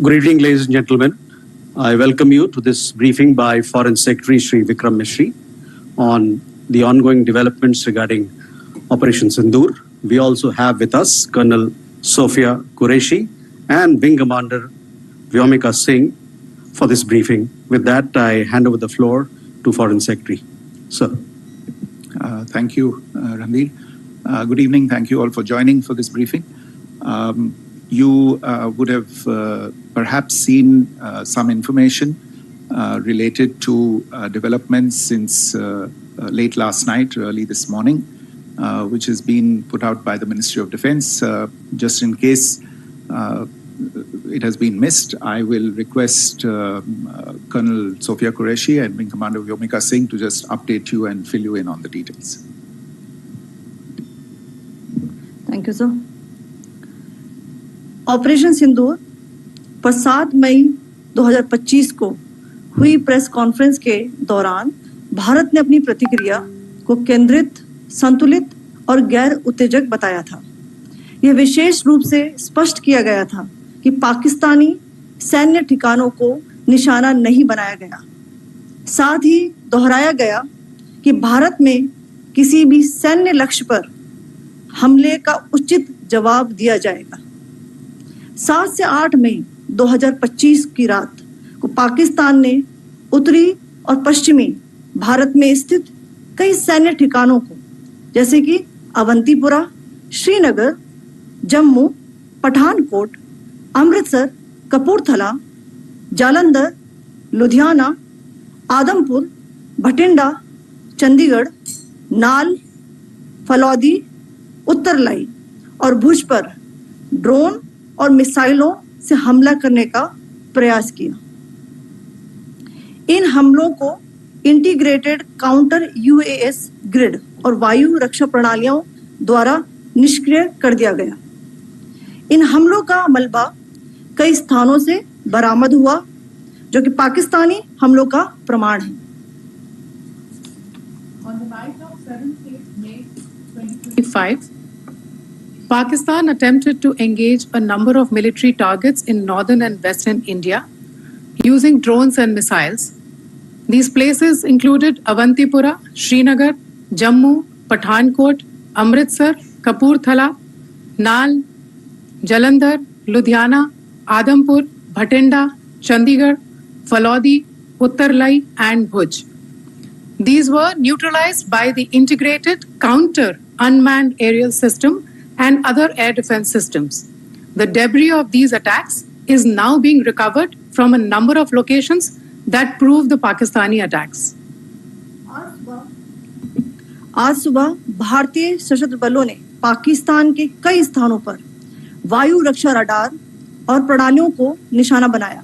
Good evening, ladies and gentlemen. I welcome you to this briefing by Foreign Secretary Shri Vikram Misri on the ongoing developments regarding Operation Sindoor. We also have with us Colonel Sophia Qureshi and Wing Commander Vyomika Singh for this briefing. With that, I hand over the floor to Foreign Secretary. Sir. Thank you, Ranveer. Good evening. Thank you all for joining for this briefing. You would have perhaps seen some information related to developments since late last night, early this morning, which has been put out by the Ministry of Defense. Just in case it has been missed, I will request Colonel Sophia Qureshi and Wing Commander Vyomika Singh to just update you and fill you in on the details. Thank you, sir. Operation Sindoor पर 7 मई 2025 को हुई press conference के दौरान भारत ने अपनी प्रतिक्रिया को केंद्रित, संतुलित और गैर उत्तेजक बताया था। यह विशेष रूप से स्पष्ट किया गया था कि पाकिस्तानी सैन्य ठिकानों को निशाना नहीं बनाया गया। साथ ही दोहराया गया कि भारत में किसी भी सैन्य लक्ष्य पर हमले का उचित जवाब दिया जाएगा। 7 से 8 मई 2025 की रात को पाकिस्तान ने उत्तरी और पश्चिमी भारत में स्थित कई सैन्य ठिकानों को, जैसे कि अवंतीपुरा, श्रीनगर, जम्मू, पठानकोट, अमृतसर, कपूरथला, जालंधर, लुधियाना, आदमपुर, भटिंडा, चंडीगढ़, नाल, फलौदी, उत्तरलाई और भुज पर ड्रोन और मिसाइलों से हमला करने का प्रयास किया। इन हमलों को इंटीग्रेटेड काउंटर यूएस ग्रिड और वायु रक्षा प्रणालियों द्वारा निष्क्रिय कर दिया गया। इन हमलों का मलबा कई स्थानों से बरामद हुआ, जो कि पाकिस्तानी हमलों का प्रमाण है। On the night of 7th May 2025, Pakistan attempted to engage a number of military targets in northern and western India using drones and missiles. These places included Avantipura, Srinagar, Jammu, Pathankot, Amritsar, Kapurthala, Nal, Jalandhar, Ludhiana, Adampur, Bhatinda, Chandigarh, Falodi, Uttarlai and Bhuj. These were neutralized by the integrated counter unmanned aerial system and other air defense systems. The debris of these attacks is now being recovered from a number of locations that prove the Pakistani attacks. आज सुबह भारतीय सशस्त्र बलों ने पाकिस्तान के कई स्थानों पर वायु रक्षा रडार और प्रणालियों को निशाना बनाया।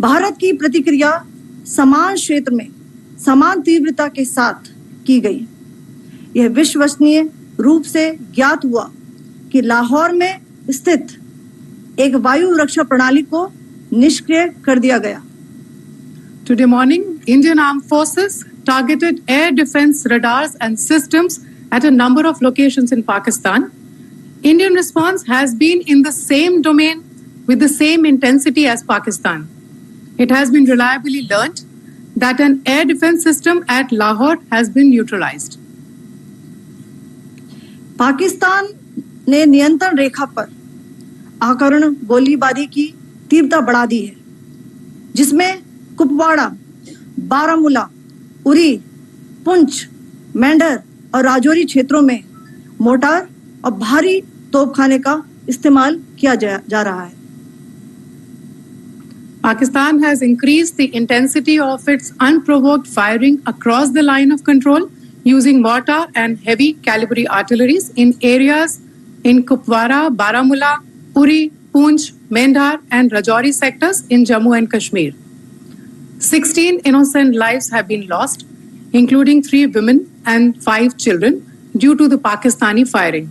भारत की प्रतिक्रिया समान क्षेत्र में समान तीव्रता के साथ की गई। यह विश्वसनीय रूप से ज्ञात हुआ कि लाहौर में स्थित एक वायु रक्षा प्रणाली को निष्क्रिय कर दिया गया। Today morning, Indian Armed Forces targeted air defense radars and systems at a number of locations in Pakistan. Indian response has been in the same domain with the same intensity as Pakistan. It has been reliably learnt that an air defense system at Lahore has been neutralized. Pakistan ने नियंत्रण रेखा पर आकरण गोलीबारी की तीव्रता बढ़ा दी है, जिसमें कुपवाड़ा, बारामूला, उरी, पुंछ, मेंढर और राजौरी क्षेत्रों में मोर्टार और भारी तोपखाने का इस्तेमाल किया जा रहा है। Pakistan has increased the intensity of its unprovoked firing across the line of control using mortar and heavy calibre artilleries in areas in Kupwara, Baramulla, Uri, Poonch, Mendhar and Rajouri sectors in Jammu and Kashmir. 16 innocent lives have been lost, including 3 women and 5 children, due to the Pakistani firing.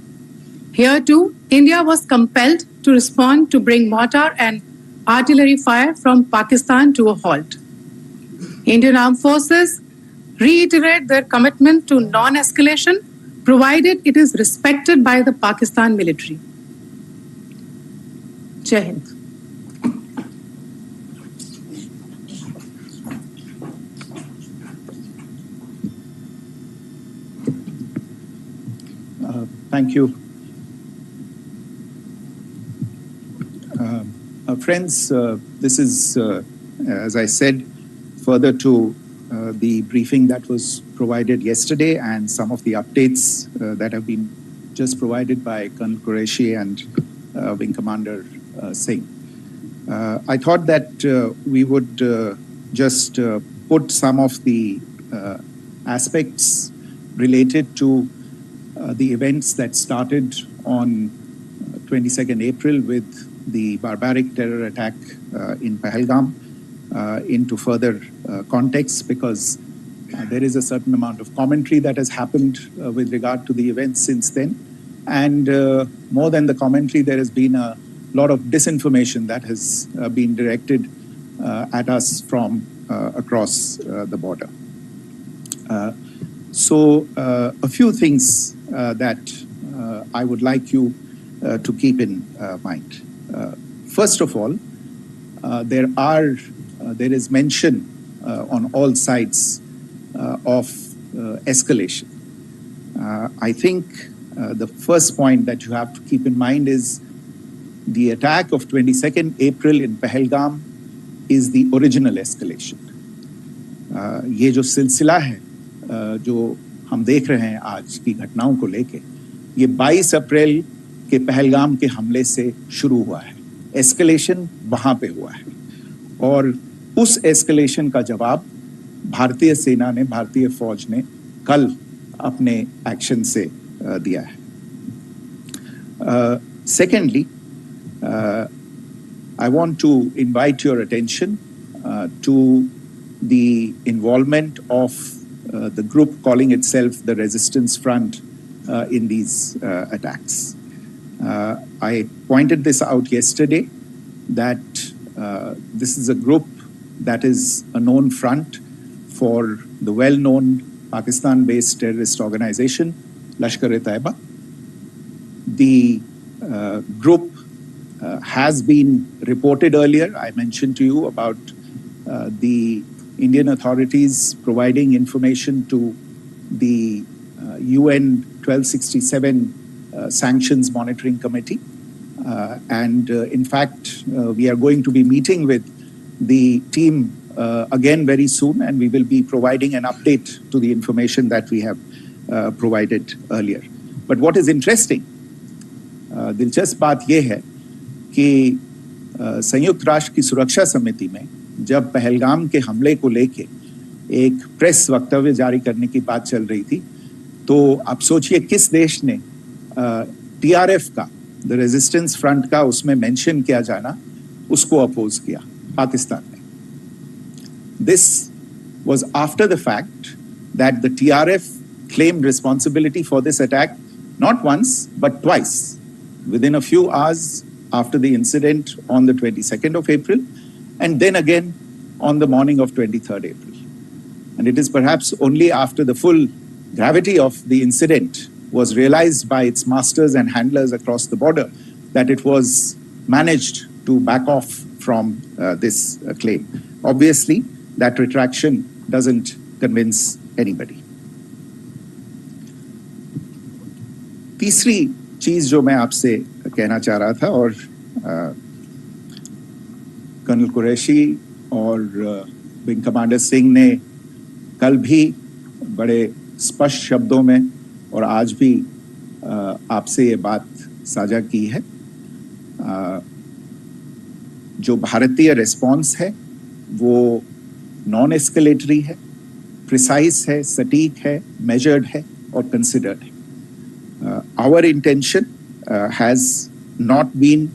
Here too, India was compelled to respond to bring mortar and artillery fire from Pakistan to a halt. Indian Armed Forces reiterate their commitment to non-escalation, provided it is respected by the Pakistan military. Jai Hind. Thank you. Friends, this is, as I said, further to the briefing that was provided yesterday and some of the updates that have been just provided by Colonel Qureshi and Wing Commander Singh. I thought that we would just put some of the aspects related to the events that started on 22nd April with the barbaric terror attack in Pahalgam into further context, because there is a certain amount of commentary that has happened with regard to the events since then. And more than the commentary, there has been a lot of disinformation that has been directed at us from across the border. So a few things that I would like you to keep in mind. First of all, there is mention on all sides of escalation. I think the first point that you have to keep in mind is the attack of 22nd April in Pahalgam is the original escalation. ये जो सिलसिला है जो हम देख रहे हैं आज की घटनाओं को लेके, ये 22 अप्रैल के पहलगाम के हमले से शुरू हुआ है. एस्केलेशन वहां पे हुआ है और उस एस्केलेशन का जवाब भारतीय सेना ने, भारतीय फौज ने कल अपने एक्शन से दिया है. Secondly, I want to invite your attention to the involvement of the group calling itself the Resistance Front in these attacks. I pointed this out yesterday that this is a group that is a known front for the well-known Pakistan-based terrorist organization, Lashkar-e-Taiba. The group has been reported earlier. I mentioned to you about the Indian authorities providing information to the UN 1267 Sanctions Monitoring Committee. And in fact, we are going to be meeting with the team again very soon, and we will be providing an update to the information that we have provided earlier. But what is interesting, दिलचस्प बात यह है कि संयुक्त राष्ट्र की सुरक्षा समिति में जब पहलगाम के हमले को लेके एक प्रेस वक्तव्य जारी करने की बात चल रही थी, तो आप सोचिए किस देश ने टीआरएफ का, द रेजिस्टेंस फ्रंट का उसमें मेंशन किया जाना, उसको अपोज किया, पाकिस्तान ने. This was after the fact that the TRF claimed responsibility for this attack not once but twice, within a few hours after the incident on the 22nd of April, and then again on the morning of 23rd April. And it is perhaps only after the full gravity of the incident was realized by its masters and handlers across the border that it was managed to back off from this claim. Obviously, that retraction doesn't convince anybody. तीसरी चीज जो मैं आपसे कहना चाह रहा था, और कर्नल कुरैशी और विंग कमांडर सिंह ने कल भी बड़े स्पष्ट शब्दों में और आज भी आपसे ये बात साझा की है. जो भारतीय रिस्पॉन्स है वो नॉन एस्केलेटरी है, प्रिसाइज है, सटीक है, मेजर्ड है और कंसिडर्ड है. Our intention has not been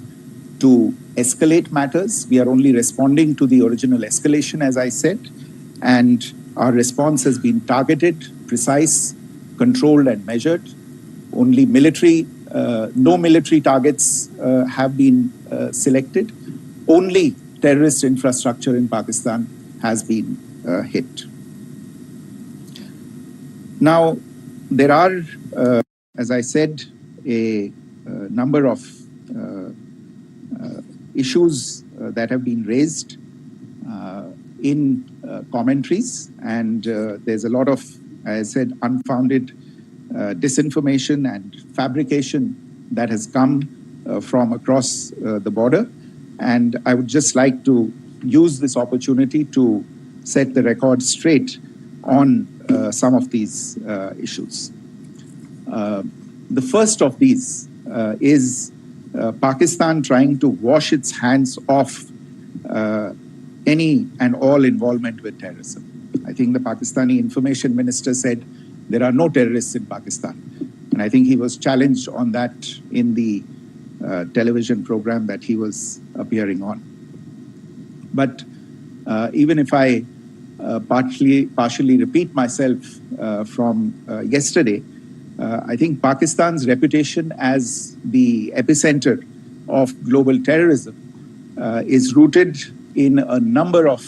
to escalate matters. We are only responding to the original escalation, as I said, and our response has been targeted, precise, controlled and measured. Only no military targets have been selected. Only terrorist infrastructure in Pakistan has been hit. Now, there are, as I said, a number of issues that have been raised in commentaries, and there's a lot of, as I said, unfounded disinformation and fabrication that has come from across the border. And I would just like to use this opportunity to set the record straight on some of these issues. The first of these is Pakistan trying to wash its hands off any and all involvement with terrorism. I think the Pakistani information minister said there are no terrorists in Pakistan. And I think he was challenged on that in the television program that he was appearing on. But even if I partially repeat myself from yesterday, I think Pakistan's reputation as the epicenter of global terrorism is rooted in a number of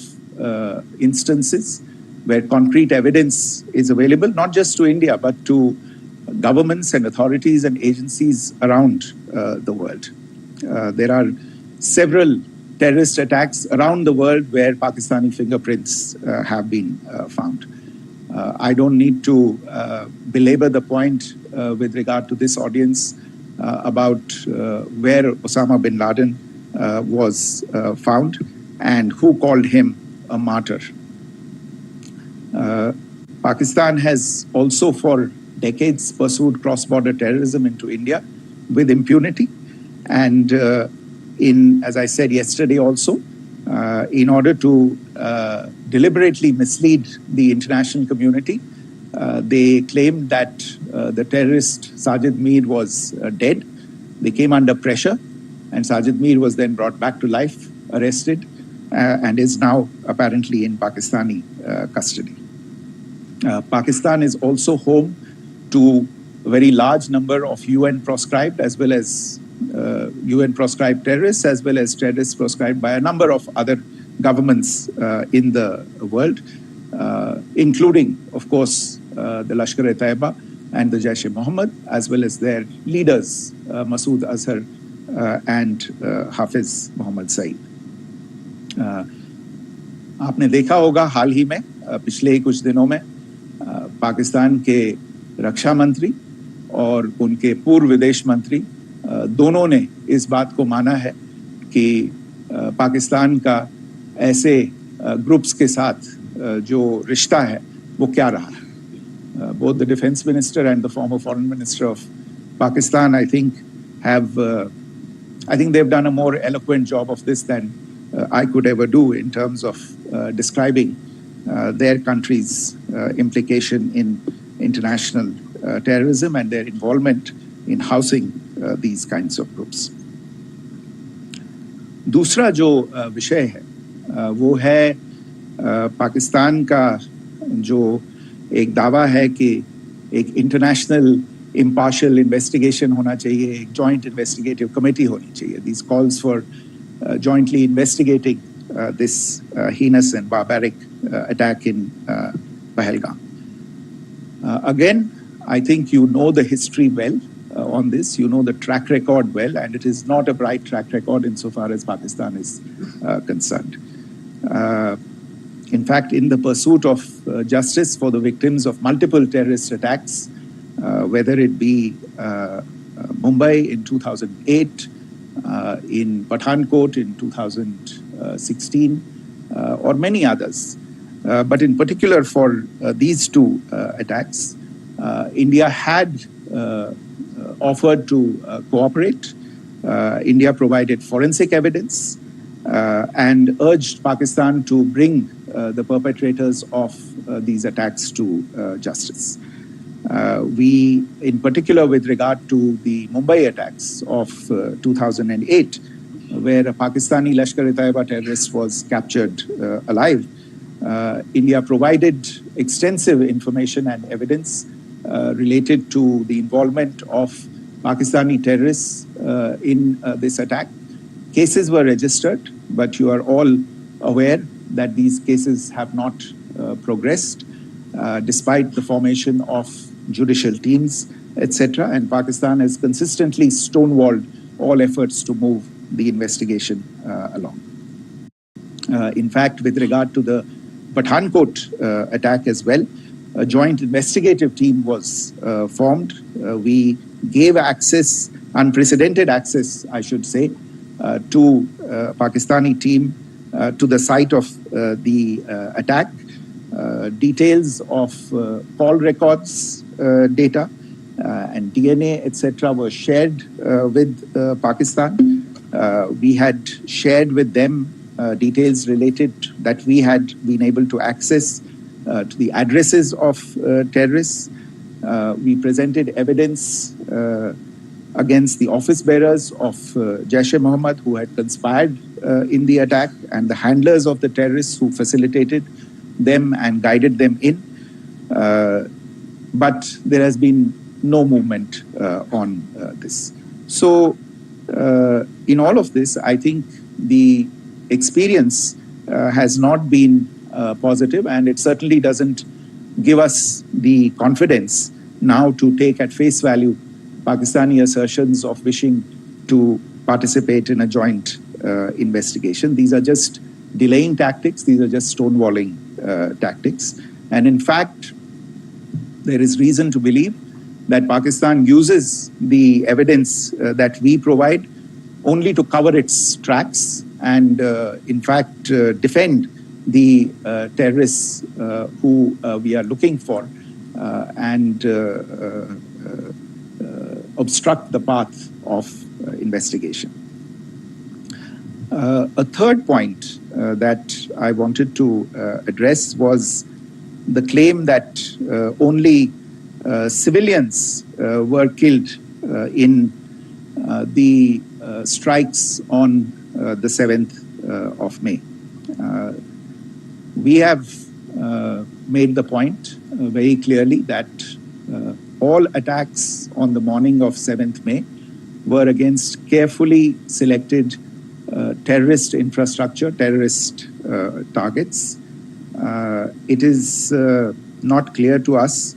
instances where concrete evidence is available, not just to India, but to governments and authorities and agencies around the world. There are several terrorist attacks around the world where Pakistani fingerprints have been found. I don't need to belabor the point with regard to this audience about where Osama bin Laden was found and who called him a martyr. Pakistan has also for decades pursued cross-border terrorism into India with impunity. And as I said yesterday also, in order to deliberately mislead the international community, they claimed that the terrorist Sajid Mir was dead. They came under pressure, and Sajid Mir was then brought back to life, arrested, and is now apparently in Pakistani custody. Pakistan is also home to a very large number of UN proscribed as well as UN proscribed terrorists, as well as terrorists proscribed by a number of other governments in the world, including, of course, the Lashkar-e-Taiba and the Jaish-e-Mohammed, as well as their leaders, Masood Azhar and Hafiz Mohammed Saeed. आपने देखा होगा हाल ही में पिछले कुछ दिनों में पाकिस्तान के रक्षा मंत्री और उनके पूर्व विदेश मंत्री दोनों ने इस बात को माना है कि पाकिस्तान का ऐसे ग्रुप्स के साथ जो रिश्ता है वो क्या रहा है. Both the defense minister and the former foreign minister of Pakistan, I think they've done a more eloquent job of this than I could ever do in terms of describing their country's implication in international terrorism and their involvement in housing these kinds of groups. दूसरा जो विषय है वो है पाकिस्तान का जो एक दावा है कि एक इंटरनेशनल impartial investigation होना चाहिए, एक joint investigative committee होनी चाहिए. These calls for jointly investigating this heinous and barbaric attack in Pahalgam. Again, I think you know the history well on this. You know the track record well, and it is not a bright track record insofar as Pakistan is concerned. In fact, in the pursuit of justice for the victims of multiple terrorist attacks, whether it be Mumbai in 2008, in Pathankot in 2016, or many others. But in particular for these two attacks, India had offered to cooperate. India provided forensic evidence and urged Pakistan to bring the perpetrators of these attacks to justice. We, in particular with regard to the Mumbai attacks of 2008, where a Pakistani Lashkar-e-Taiba terrorist was captured alive, India provided extensive information and evidence related to the involvement of Pakistani terrorists in this attack. Cases were registered, but you are all aware that these cases have not progressed, despite the formation of judicial teams, etc. And Pakistan has consistently stonewalled all efforts to move the investigation along. In fact, with regard to the Pathankot attack as well, a joint investigative team was formed. We gave access, unprecedented access, I should say, to Pakistani team to the site of the attack. Details of call records data and DNA, etc., were shared with Pakistan. We had shared with them details related that we had been able to access to the addresses of terrorists. We presented evidence against the office bearers of Jaish-e-Mohammed who had conspired in the attack, and the handlers of the terrorists who facilitated them and guided them in. But there has been no movement on this. So in all of this, I think the experience has not been positive, and it certainly doesn't give us the confidence now to take at face value Pakistani assertions of wishing to participate in a joint investigation. These are just delaying tactics. These are just stonewalling tactics. And in fact, there is reason to believe that Pakistan uses the evidence that we provide only to cover its tracks and, in fact, defend the terrorists who we are looking for and obstruct the path of investigation. A third point that I wanted to address was the claim that only civilians were killed in the strikes on the 7th of May. We have made the point very clearly that all attacks on the morning of 7th May were against carefully selected terrorist infrastructure, terrorist targets. It is not clear to us,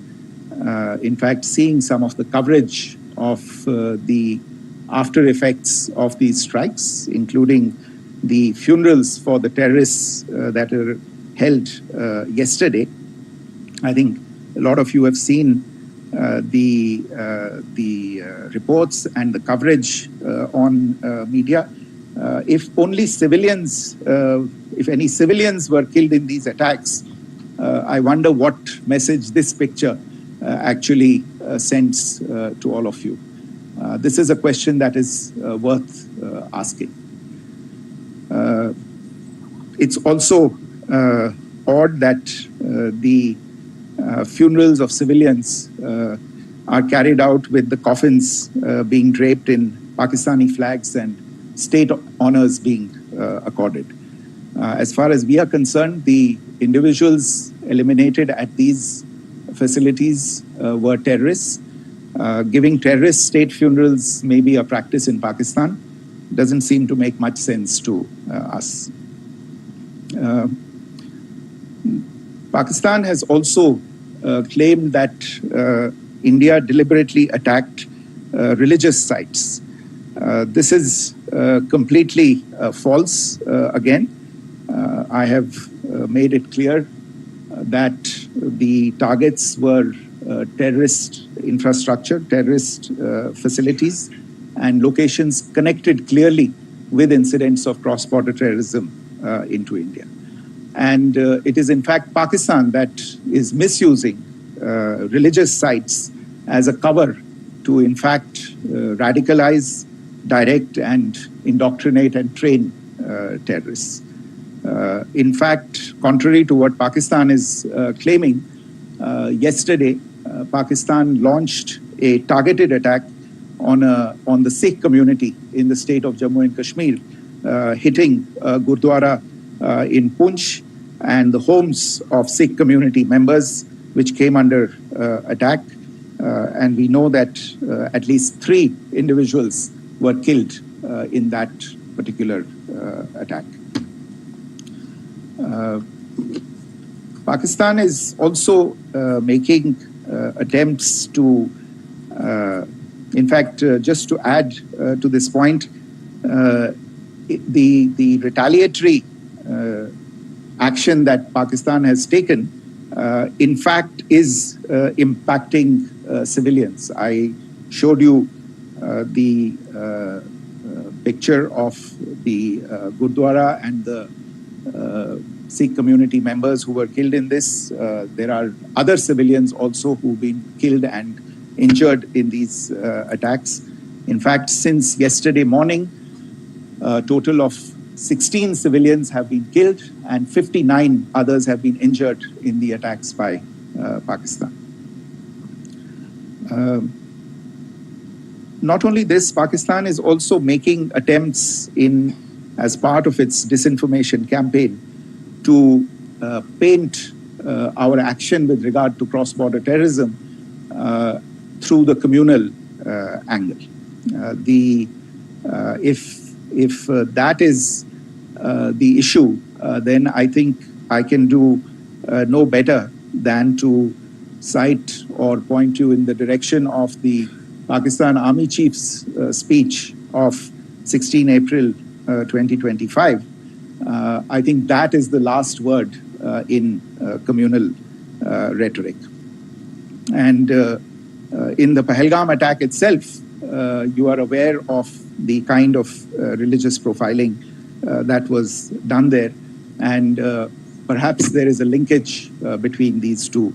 in fact, seeing some of the coverage of the after effects of these strikes, including the funerals for the terrorists that are held yesterday. I think a lot of you have seen the reports and the coverage on media. If only civilians, if any civilians were killed in these attacks, I wonder what message this picture actually sends to all of you. This is a question that is worth asking. It's also odd that the funerals of civilians are carried out with the coffins being draped in Pakistani flags and state honors being accorded. As far as we are concerned, the individuals eliminated at these facilities were terrorists. Giving terrorist state funerals may be a practice in Pakistan. Doesn't seem to make much sense to us. Pakistan has also claimed that India deliberately attacked religious sites. This is completely false again. I have made it clear that the targets were terrorist infrastructure, terrorist facilities, and locations connected clearly with incidents of cross-border terrorism into India. And it is in fact Pakistan that is misusing religious sites as a cover to in fact radicalize, direct and indoctrinate and train terrorists. In fact, contrary to what Pakistan is claiming, yesterday Pakistan launched a targeted attack on the Sikh community in the state of Jammu and Kashmir, hitting Gurdwara in Poonch and the homes of Sikh community members, which came under attack. And we know that at least 3 individuals were killed in that particular attack. Pakistan is also making attempts to, in fact, just to add to this point, the retaliatory action that Pakistan has taken in fact is impacting civilians. I showed you the picture of the Gurdwara and the Sikh community members who were killed in this. There are other civilians also who've been killed and injured in these attacks. In fact, since yesterday morning, a total of 16 civilians have been killed and 59 others have been injured in the attacks by Pakistan. Not only this, Pakistan is also making attempts as part of its disinformation campaign to paint our action with regard to cross-border terrorism through the communal angle. If that is the issue, then I think I can do no better than to cite or point you in the direction of the Pakistan Army Chief's speech of 16 April 2025. I think that is the last word in communal rhetoric. And in the Pahalgam attack itself, you are aware of the kind of religious profiling that was done there. And perhaps there is a linkage between these two.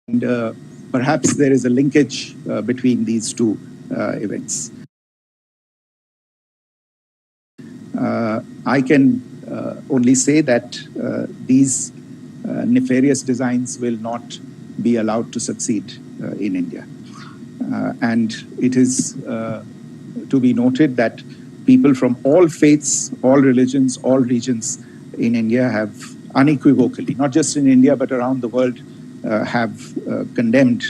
And perhaps there is a linkage between these two events. I can only say that these nefarious designs will not be allowed to succeed in India. And it is to be noted that people from all faiths, all religions, all regions in India have unequivocally, not just in India but around the world, have condemned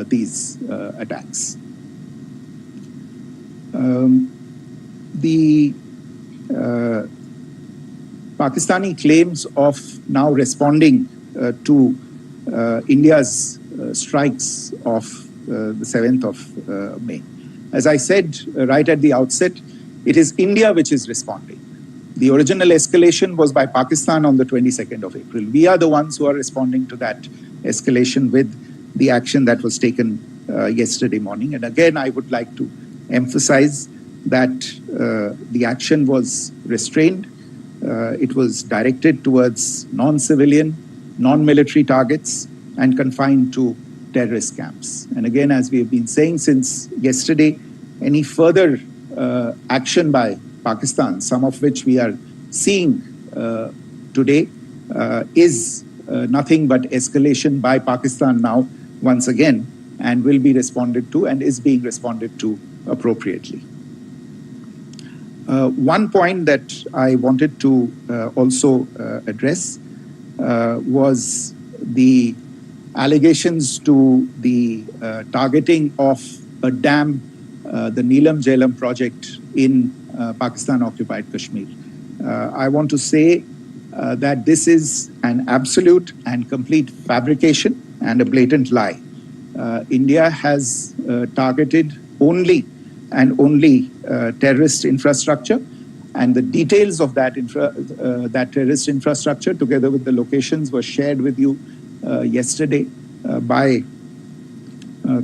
these attacks. The Pakistani claims of now responding to India's strikes of the 7th of May. As I said right at the outset, it is India which is responding. The original escalation was by Pakistan on the 22nd of April. We are the ones who are responding to that escalation with the action that was taken yesterday morning. And again, I would like to emphasize that the action was restrained. It was directed towards non-civilian, non-military targets and confined to terrorist camps. And again, as we have been saying since yesterday, any further action by Pakistan, some of which we are seeing today, is nothing but escalation by Pakistan now, once again, and will be responded to and is being responded to appropriately. One point that I wanted to also address was the allegations to the targeting of a dam, the Neelam Jhelum project in Pakistan-occupied Kashmir. I want to say that this is an absolute and complete fabrication and a blatant lie. India has targeted only and only terrorist infrastructure, and the details of that terrorist infrastructure, together with the locations, were shared with you yesterday by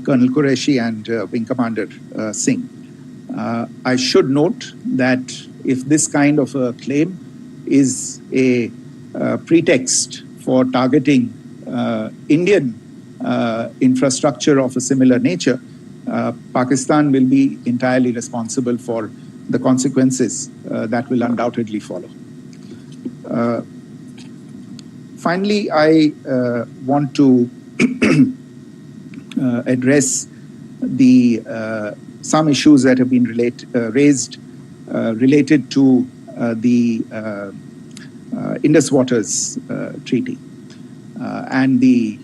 Colonel Qureshi and Wing Commander Singh. I should note that if this kind of a claim is a pretext for targeting Indian infrastructure of a similar nature, Pakistan will be entirely responsible for the consequences that will undoubtedly follow. Finally, I want to address the some issues that have been raised related to the Indus Waters Treaty and the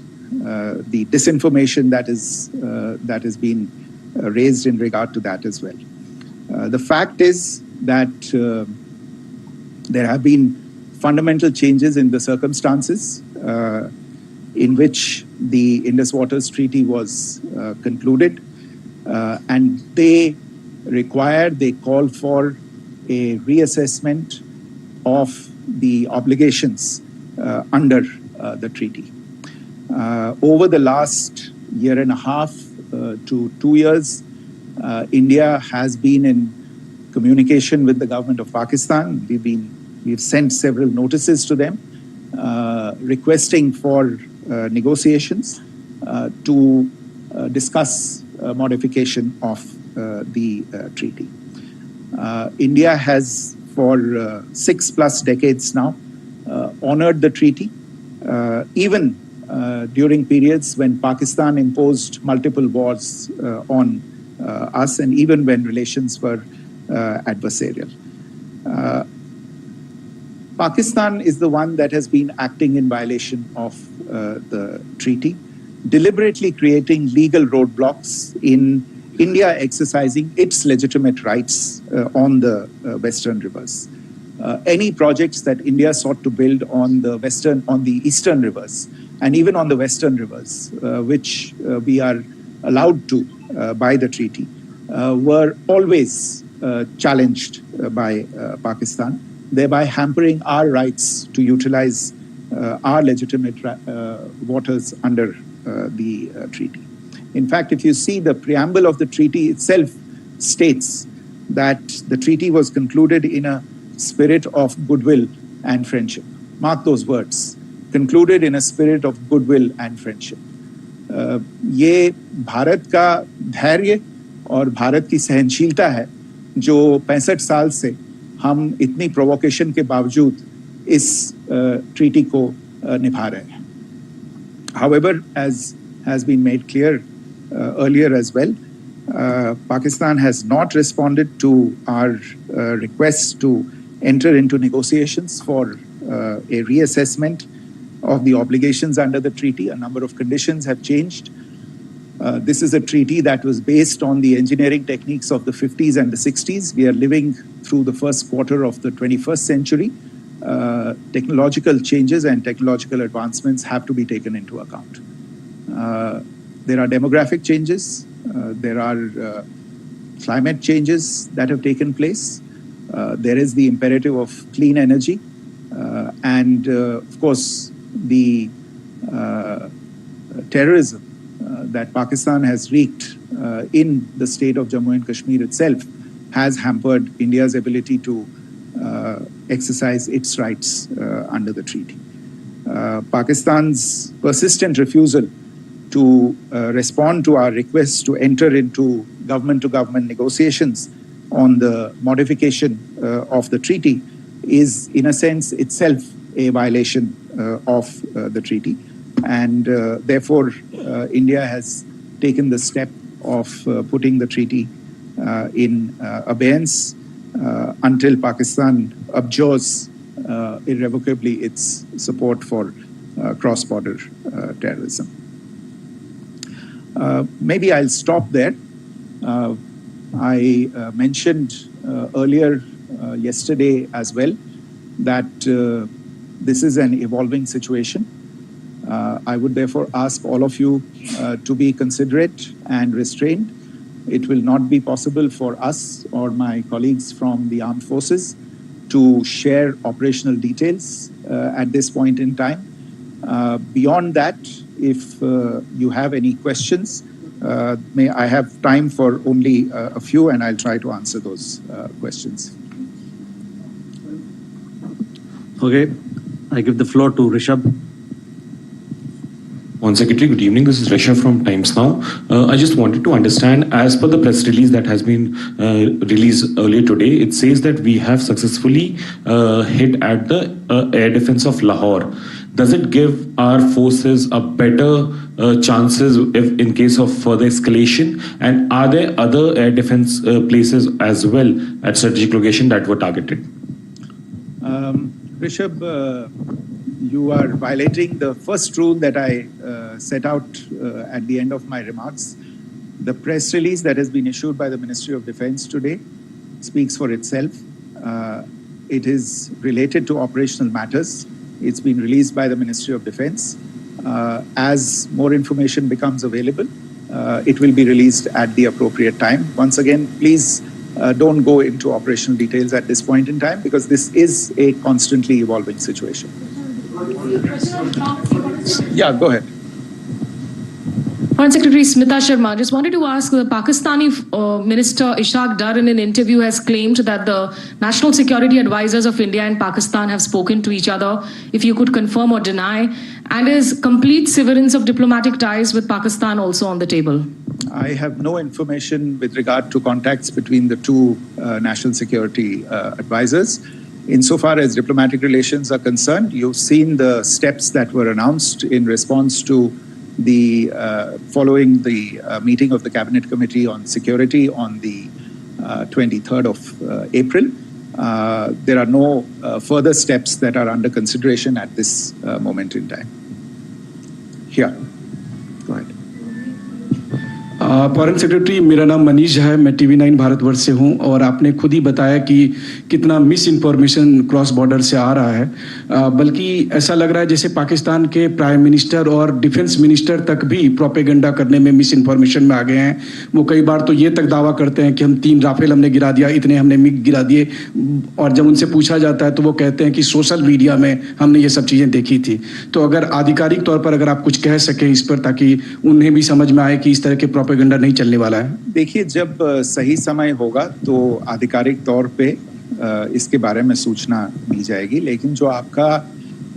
disinformation that has been raised in regard to that as well. The fact is that there have been fundamental changes in the circumstances in which the Indus Waters Treaty was concluded, and they call for a reassessment of the obligations under the treaty. Over the last year and a half to 2 years, India has been in communication with the government of Pakistan. We've sent several notices to them requesting for negotiations to discuss modification of the treaty. India has for 6+ decades now honored the treaty, even during periods when Pakistan imposed multiple wars on us, and even when relations were adversarial. Pakistan is the one that has been acting in violation of the treaty, deliberately creating legal roadblocks in India exercising its legitimate rights on the western rivers. Any projects that India sought to build on the eastern rivers, and even on the western rivers, which we are allowed to by the treaty, were always challenged by Pakistan, thereby hampering our rights to utilize our legitimate waters under the treaty. In fact, if you see the preamble of the treaty itself states that the treaty was concluded in a spirit of goodwill and friendship. Mark those words, concluded in a spirit of goodwill and friendship. ये भारत का धैर्य और भारत की सहनशीलता है जो 65 साल से हम इतनी प्रोवोकेशन के बावजूद इस ट्रीटी को निभा रहे हैं. However, as has been made clear earlier as well, Pakistan has not responded to our requests to enter into negotiations for a reassessment of the obligations under the treaty. A number of conditions have changed. This is a treaty that was based on the engineering techniques of the 50s and the 60s. We are living through the first quarter of the 21st century. Technological changes and technological advancements have to be taken into account. There are demographic changes. There are climate changes that have taken place. There is the imperative of clean energy. And of course, the terrorism that Pakistan has wreaked in the state of Jammu and Kashmir itself has hampered India's ability to exercise its rights under the treaty. Pakistan's persistent refusal to respond to our requests to enter into government-to-government negotiations on the modification of the treaty is, in a sense, itself a violation of the treaty. And therefore, India has taken the step of putting the treaty in abeyance until Pakistan abjures irrevocably its support for cross-border terrorism. Maybe I'll stop there. I mentioned earlier yesterday as well that this is an evolving situation. I would therefore ask all of you to be considerate and restrained. It will not be possible for us or my colleagues from the armed forces to share operational details at this point in time. Beyond that, if you have any questions, may I have time for only a few, and I'll try to answer those questions. Okay, I give the floor to Rishabh. One Secretary, good evening. This is Rishabh from Times Now. I just wanted to understand, as per the press release that has been released earlier today, it says that we have successfully hit at the air defense of Lahore. does it give our forces a better chances if in case of further escalation? And are there other air defense places as well at strategic location that were targeted? Rishabh, you are violating the first rule that I set out at the end of my remarks. The press release that has been issued by the Ministry of Defense today speaks for itself. It is related to operational matters. It's been released by the Ministry of Defense. As more information becomes available, it will be released at the appropriate time. Once again, please don't go into operational details at this point in time because this is a constantly evolving situation. Yeah, go ahead. Foreign Secretary Smita Sharma, just wanted to ask, the Pakistani Minister Ishaq Dar in an interview has claimed that the national security advisors of India and Pakistan have spoken to each other, if you could confirm or deny, and is complete severance of diplomatic ties with Pakistan also on the table? I have no information with regard to contacts between the two national security advisors. Insofar as diplomatic relations are concerned, you've seen the steps that were announced in response to the following the meeting of the Cabinet Committee on Security on the 23rd of April. There are no further steps that are under consideration at this moment in time. Here, go ahead. Foreign secretary, मेरा नाम मनीष है, मैं TV9 Bharatvarsh से हूं और आपने खुद ही बताया कि कितना मिस इन्फॉर्मेशन क्रॉस बॉर्डर से आ रहा है, बल्कि ऐसा लग रहा है जैसे पाकिस्तान के प्राइम मिनिस्टर और डिफेंस मिनिस्टर तक भी प्रोपेगेंडा करने में मिस इन्फॉर्मेशन में आ गए हैं। वो कई बार तो ये तक दावा करते हैं कि हम 3 राफेल हमने गिरा दिया, इतने हमने मिग गिरा दिए, और जब उनसे पूछा जाता है तो वो कहते हैं कि सोशल मीडिया में हमने ये सब चीज़ें देखी थी। तो अगर आधिकारिक तौर पर अगर आप कुछ कह सकें इस पर, ताकि उन्हें भी समझ में आए कि इस तरह के प्रोपेगेंडा नहीं चलने वाला है। देखिए, जब सही समय होगा तो आधिकारिक तौर पे इसके बारे में सूचना दी जाएगी, लेकिन जो आपका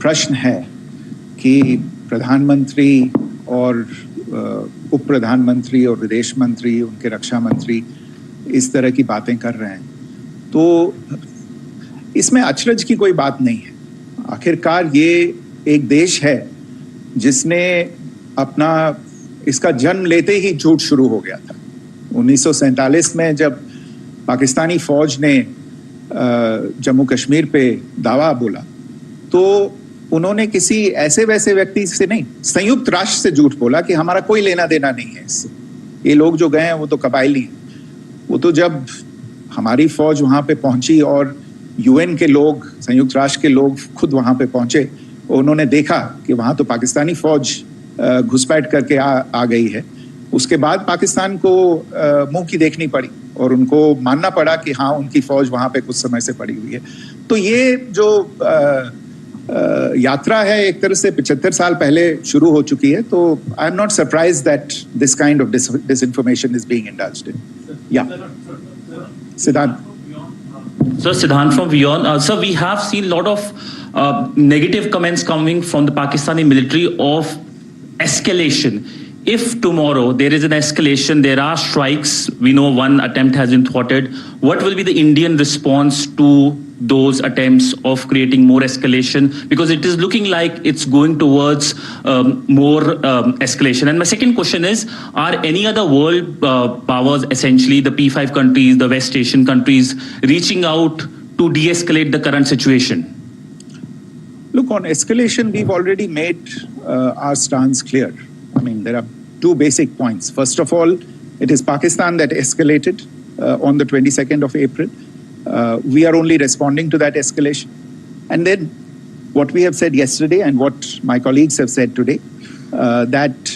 प्रश्न है कि प्रधानमंत्री और उप प्रधानमंत्री और विदेश मंत्री, उनके रक्षा मंत्री इस तरह की बातें कर रहे हैं, तो इसमें अचरज की कोई बात नहीं है। आखिरकार ये एक देश है जिसने अपना इसका जन्म लेते ही झूठ शुरू हो गया था। 1947 में जब पाकिस्तानी फौज ने जम्मू कश्मीर पे दावा बोला तो उन्होंने किसी ऐसे वैसे व्यक्ति से नहीं, संयुक्त राष्ट्र से झूठ बोला कि हमारा कोई लेना देना नहीं है इससे, ये लोग जो गए हैं वो तो कबायली हैं। वो तो जब हमारी फौज वहां पे पहुंची और UN के लोग, संयुक्त राष्ट्र के लोग खुद वहां पे पहुंचे, उन्होंने देखा कि वहां तो पाकिस्तानी फौज घुसपैठ करके आ गई है, उसके बाद पाकिस्तान को मुंह की देखनी पड़ी और उनको मानना पड़ा कि हाँ, उनकी फौज वहां पे कुछ समय से पड़ी हुई है। तो ये जो यात्रा है एक तरह से 75 साल पहले शुरू हो चुकी है, तो I am not surprised that this kind of disinformation is being indulged in. Yeah, Siddhant. So Siddhant from Beyond. So we have seen a lot of negative comments coming from the Pakistani military of escalation. If tomorrow there is an escalation, there are strikes, we know one attempt has been thwarted, what will be the Indian response to those attempts of creating more escalation? Because it is looking like it's going towards more escalation. And my second question is, are any other world powers, essentially the P5 countries, the West Asian countries, reaching out to de-escalate the current situation? Look, on escalation, we've already made our stance clear. I mean, there are 2 basic points. First of all, it is Pakistan that escalated on the 22nd of April. We are only responding to that escalation. And then what we have said yesterday and what my colleagues have said today, that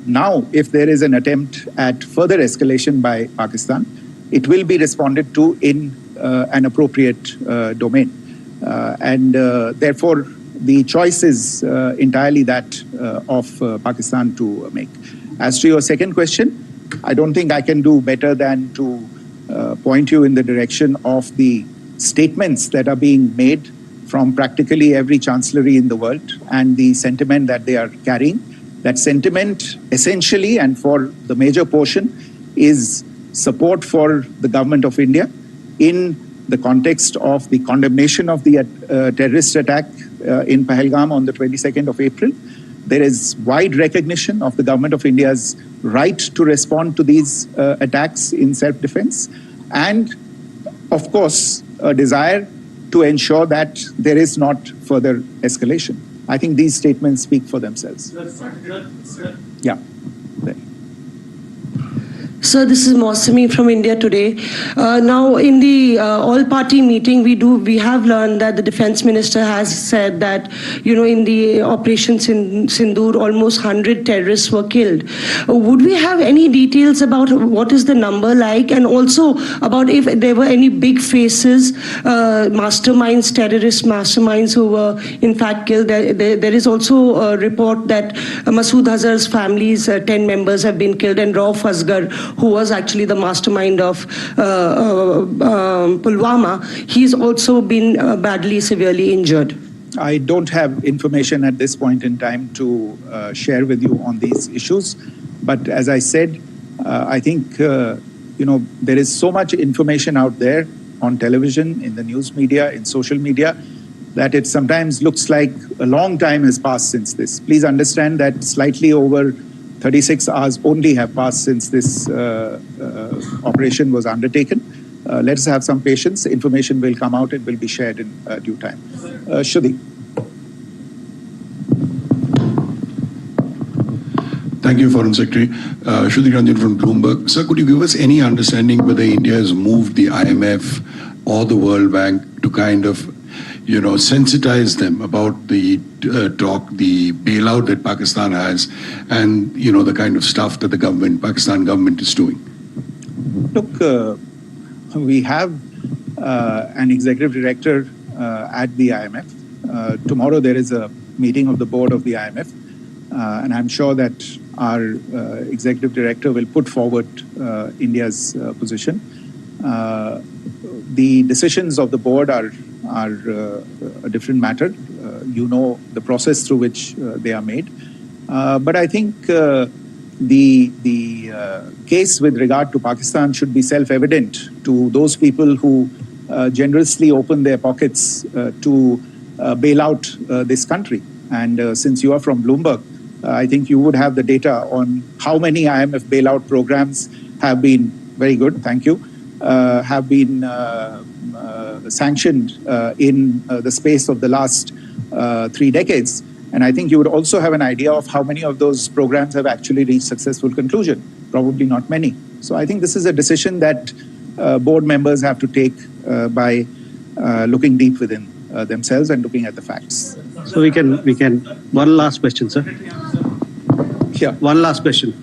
now if there is an attempt at further escalation by Pakistan, it will be responded to in an appropriate domain. And therefore, the choice is entirely that of Pakistan to make. As to your second question, I don't think I can do better than to point you in the direction of the statements that are being made from practically every chancellery in the world and the sentiment that they are carrying. That sentiment essentially and for the major portion is support for the government of India in the context of the condemnation of the terrorist attack in Pahalgam on the 22nd of April. There is wide recognition of the government of India's right to respond to these attacks in self-defense, and of course, a desire to ensure that there is not further escalation. I think these statements speak for themselves. Yeah. There. Sir, this is Mausami from India Today. Now, in the all-party meeting, we have learned that the defense minister has said that, in the operations in Sindoor, almost 100 terrorists were killed. Would we have any details about what is the number like, and also about if there were any big faces, masterminds, terrorist masterminds who were in fact killed? There is also a report that Masood Azhar's family's 10 members have been killed, and Rauf Asghar, who was actually the mastermind of Pulwama, he's also been badly, severely injured. I don't have information at this point in time to share with you on these issues. But as I said, I think, there is so much information out there on television, in the news media, in social media, that it sometimes looks like a long time has passed since this. Please understand that slightly over 36 hours only have passed since this operation was undertaken. Let us have some patience. Information will come out. It will be shared in due time. Shruti. Thank you, Foreign Secretary. Shruti Ranjan from Bloomberg. Sir, could you give us any understanding whether India has moved the IMF or the World Bank to kind of sensitize them about the the bailout that Pakistan has, and the kind of stuff that the Pakistan government is doing? Look, we have an executive director at the IMF. Tomorrow there is a meeting of the board of the IMF, and I'm sure that our executive director will put forward India's position. The decisions of the board are a different matter. The process through which they are made. But I think the case with regard to Pakistan should be self-evident to those people who generously open their pockets to bail out this country. And since you are from Bloomberg, I think you would have the data on how many IMF bailout programs have been, very good, thank you, have been sanctioned in the space of the last 3 decades. And I think you would also have an idea of how many of those programs have actually reached successful conclusion. Probably not many. So I think this is a decision that board members have to take by looking deep within themselves and looking at the facts. So we can, one last question, sir. Yeah. One last question.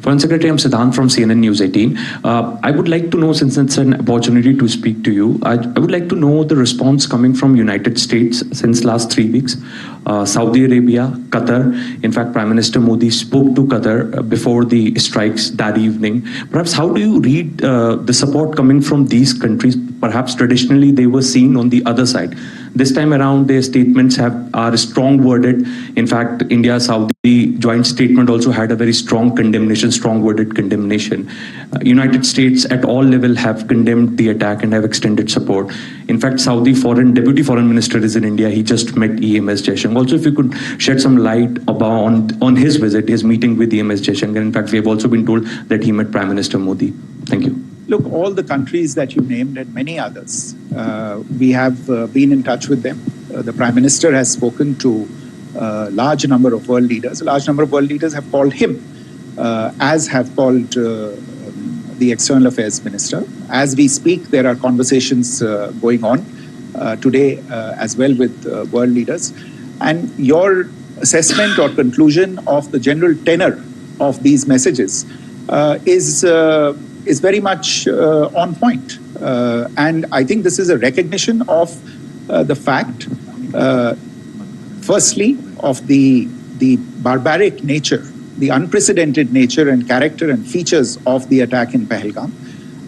Foreign Secretary, I'm Siddhant from CNN News 18. I would like to know, since it's an opportunity to speak to you, I would like to know the response coming from United States since last 3 weeks. Saudi Arabia, Qatar. In fact, Prime Minister Modi spoke to Qatar before the strikes that evening. Perhaps how do you read the support coming from these countries? Perhaps traditionally they were seen on the other side. This time around, their statements are strong worded. In fact, India-Saudi joint statement also had a very strong condemnation, strong worded condemnation. United States at all level have condemned the attack and have extended support. In fact, Saudi Deputy Foreign Minister is in India. He just met EMS Jaishankar. Also, if you could shed some light on his visit, his meeting with EMS Jaishankar. In fact, we have also been told that he met Prime Minister Modi. Thank you. Look, all the countries that you named and many others, we have been in touch with them. The Prime Minister has spoken to a large number of world leaders. A large number of world leaders have called him, as have called the External Affairs Minister. As we speak, there are conversations going on today as well with world leaders. And your assessment or conclusion of the general tenor of these messages is very much on point. And I think this is a recognition of the fact, firstly, of the barbaric nature, the unprecedented nature and character and features of the attack in Pahalgam,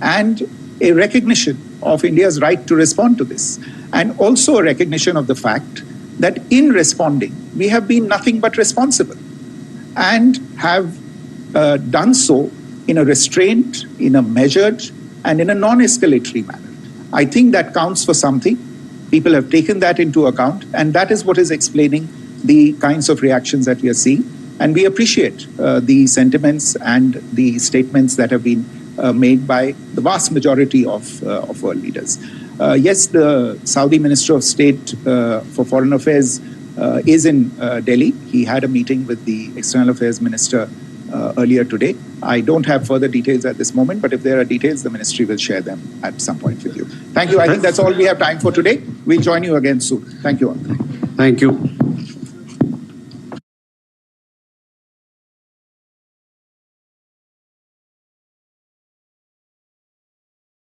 and a recognition of India's right to respond to this. And also a recognition of the fact that in responding, we have been nothing but responsible and have done so in a restrained, in a measured, and in a non-escalatory manner. I think that counts for something. People have taken that into account, and that is what is explaining the kinds of reactions that we are seeing. And we appreciate the sentiments and the statements that have been made by the vast majority of world leaders. Yes, the Saudi Minister of State for Foreign Affairs is in Delhi. He had a meeting with the External Affairs Minister earlier today. I don't have further details at this moment, but if there are details, the ministry will share them at some point with you. Thank you. I think that's all we have time for today. We'll join you again soon. Thank you all. Thank you.